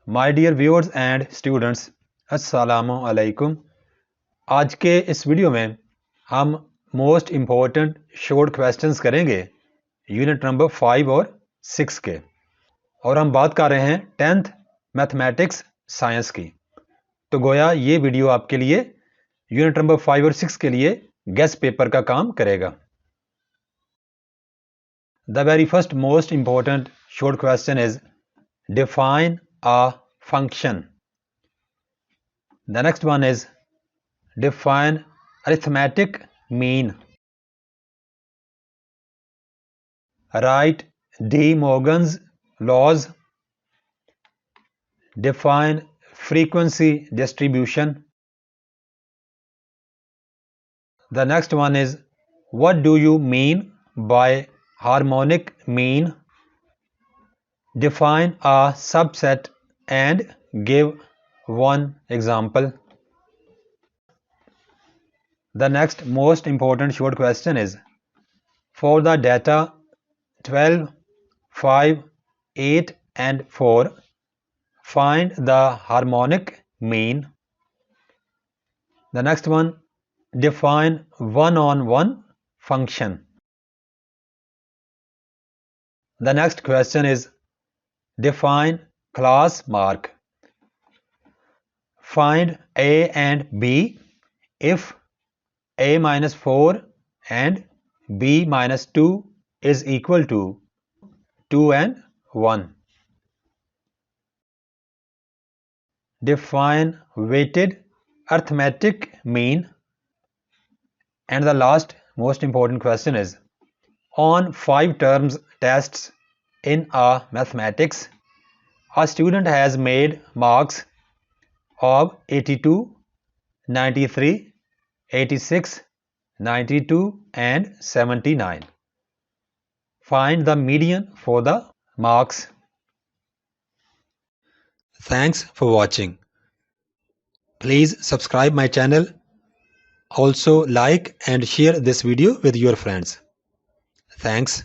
My dear viewers and students, अस्सलामु अलैकुम। आज के इस वीडियो में हम मोस्ट इम्पोर्टेंट शॉर्ट क्वेश्चंस करेंगे यूनिट नंबर 5 और 6 के, और हम बात कर रहे हैं 10th मैथमेटिक्स साइंस की। तो गोया ये वीडियो आपके लिए यूनिट नंबर 5 और 6 के लिए गेस्ट पेपर का काम करेगा। The very first most important short question is define a function. The next one is define arithmetic mean. Write De Morgan's laws. Define frequency distribution. The next one is what do you mean by harmonic mean? Define a subset and give one example. The next most important short question is for the data 12, 5, 8 and 4, find the harmonic mean. The next one, define one-on-one function. The next question is define class mark. Find A and B if A minus 4 and B minus 2 is equal to 2 and 1. Define weighted arithmetic mean. And the last most important question is on 5 terms tests in a mathematics, a student has made marks of 82, 93, 86, 92 and 79. Find the median for the marks. Thanks for watching. Please subscribe my channel. Also like and share this video with your friends. Thanks.